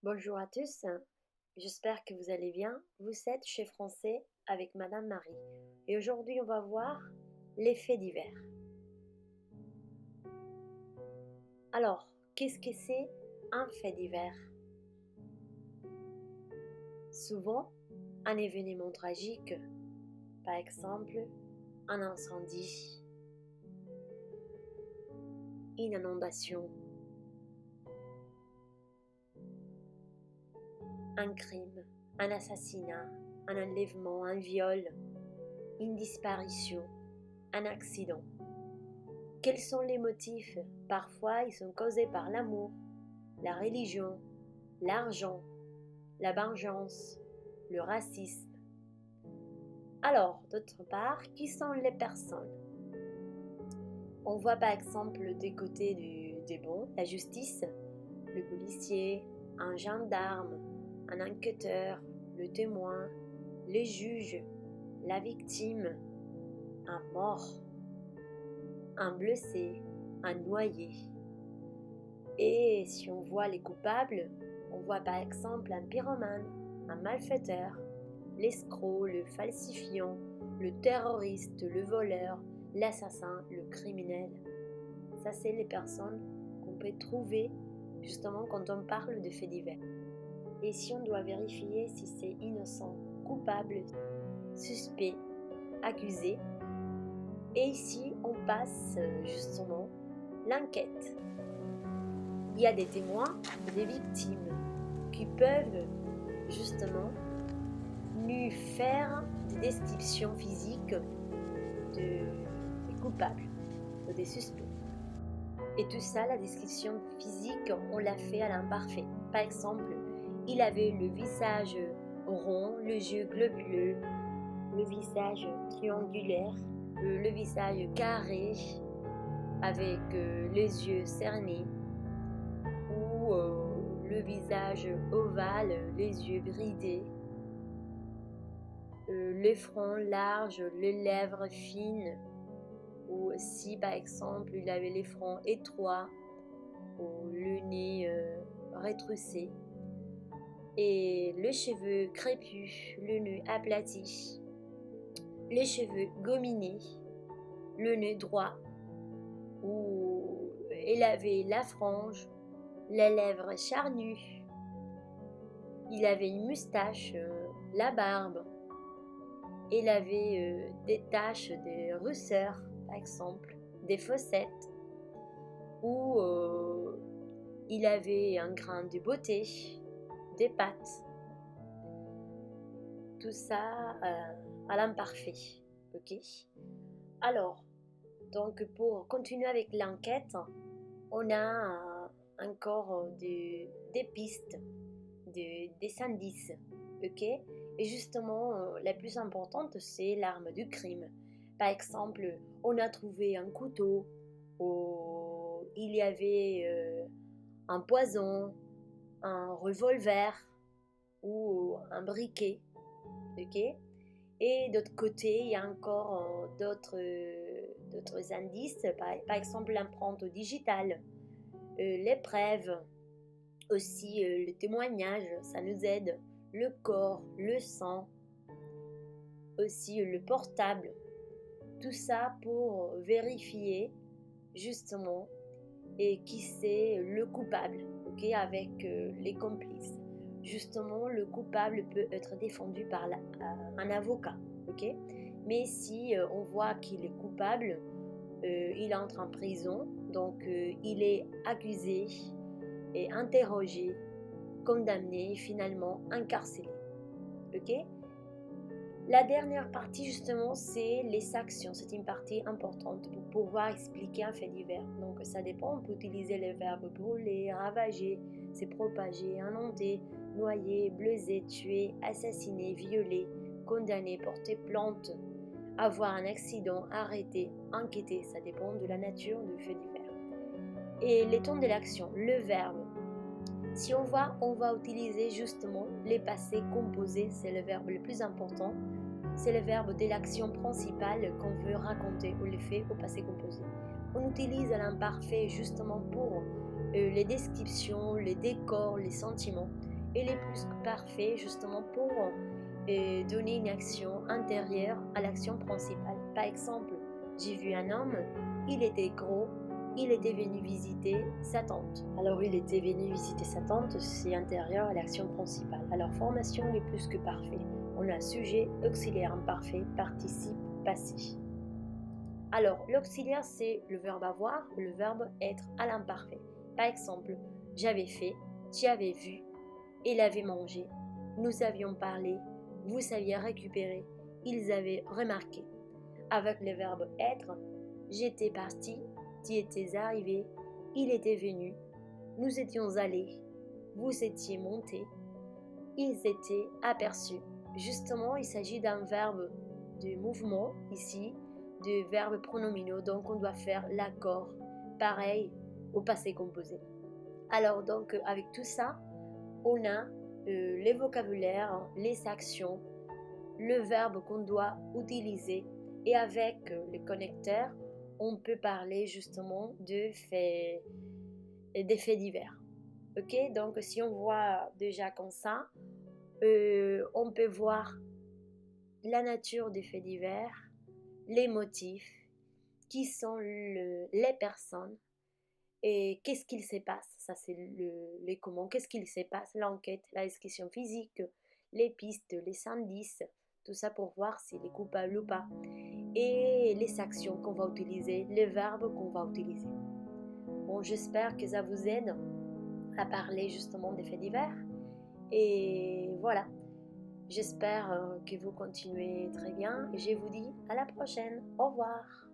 Bonjour à tous, j'espère que vous allez bien. Vous êtes chez Français avec Madame Marie. Et aujourd'hui, on va voir les faits divers. Alors, qu'est-ce que c'est un fait divers? Souvent, un événement tragique, par exemple, un incendie, une inondation, un crime, un assassinat, un enlèvement, un viol, une disparition, un accident. Quels sont les motifs? Parfois, ils sont causés par l'amour, la religion, l'argent, la vengeance, le racisme. Alors, d'autre part, qui sont les personnes? On voit par exemple des côtés des bons, la justice, le policier, un gendarme, un enquêteur, le témoin, les juges, la victime, un mort, un blessé, un noyé. Et si on voit les coupables, on voit par exemple un pyromane, un malfaiteur, l'escroc, le falsifiant, le terroriste, le voleur, l'assassin, le criminel. Ça, c'est les personnes qu'on peut trouver justement quand on parle de faits divers. Et si on doit vérifier si c'est innocent, coupable, suspect, accusé. Et ici, on passe justement l'enquête. Il y a des témoins, des victimes qui peuvent justement nous faire des descriptions physiques des coupables ou des suspects. Et tout ça, la description physique, on l'a fait à l'imparfait. Par exemple, il avait le visage rond, les yeux globuleux, le visage triangulaire, le visage carré avec les yeux cernés, ou le visage ovale, les yeux bridés, le front large, les lèvres fines, ou si par exemple il avait les fronts étroits, ou le nez rétroussé, et les cheveux crépus, le nez aplati, les cheveux gominés, le nez droit, où il avait la frange, les lèvres charnues, il avait une moustache, la barbe, il avait des taches de rousseur, par exemple, des fossettes, ou il avait un grain de beauté, des pattes. Tout ça à l'imparfait. Ok. Alors, donc pour continuer avec l'enquête, on a encore des pistes, des indices. Ok. Et justement, la plus importante, c'est l'arme du crime. Par exemple, on a trouvé un couteau, ou il y avait un poison, un revolver ou un briquet. Ok. Et d'autre côté, il y a encore d'autres indices, par exemple l'empreinte digitale, les preuves, aussi le témoignage, ça nous aide, le corps, le sang, aussi le portable, tout ça pour vérifier justement et qui c'est le coupable, ok, avec les complices. Justement, le coupable peut être défendu par un avocat, ok. Mais si on voit qu'il est coupable, il entre en prison, donc il est accusé et interrogé, condamné et finalement incarcéré, ok. La dernière partie, justement, c'est les actions. C'est une partie importante pour pouvoir expliquer un fait divers. Donc, ça dépend. On peut utiliser les verbes brûler, ravager, se propager, inonder, noyer, blesser, tuer, assassiner, violer, condamner, porter plainte, avoir un accident, arrêter, enquêter. Ça dépend de la nature du fait divers. Et les temps de l'action, le verbe. Si on va utiliser justement les passés composés. C'est le verbe le plus important. C'est le verbe de l'action principale qu'on veut raconter ou le fait au passé composé. On utilise l'imparfait justement pour les descriptions, les décors, les sentiments. Il est plus que parfait justement pour donner une action intérieure à l'action principale. Par exemple, j'ai vu un homme, il était gros, il était venu visiter sa tante. Alors il était venu visiter sa tante, c'est intérieur à l'action principale. Alors formation est plus que parfait. On a sujet, auxiliaire imparfait, participe, passé. Alors l'auxiliaire c'est le verbe avoir, le verbe être à l'imparfait. Par exemple, j'avais fait, tu avais vu, il avait mangé, nous avions parlé, vous saviez récupérer, ils avaient remarqué. Avec le verbe être, j'étais parti, tu étais arrivé, il était venu, nous étions allés, vous étiez montés, ils étaient aperçus. Justement, il s'agit d'un verbe de mouvement ici, de verbes pronominaux, donc on doit faire l'accord pareil au passé composé. Alors donc avec tout ça, on a les vocabulaires, les actions, le verbe qu'on doit utiliser et avec les connecteurs, on peut parler justement des faits divers. Ok, donc si on voit déjà comme ça, on peut voir la nature des faits divers, les motifs, qui sont les personnes et qu'est-ce qu'il se passe. Ça, c'est les comment, qu'est-ce qu'il se passe, l'enquête, la description physique, les pistes, les indices, tout ça pour voir s'il est coupable ou pas. Et les actions qu'on va utiliser, les verbes qu'on va utiliser. Bon, j'espère que ça vous aide à parler justement des faits divers. Et voilà, j'espère que vous continuez très bien et je vous dis à la prochaine. Au revoir.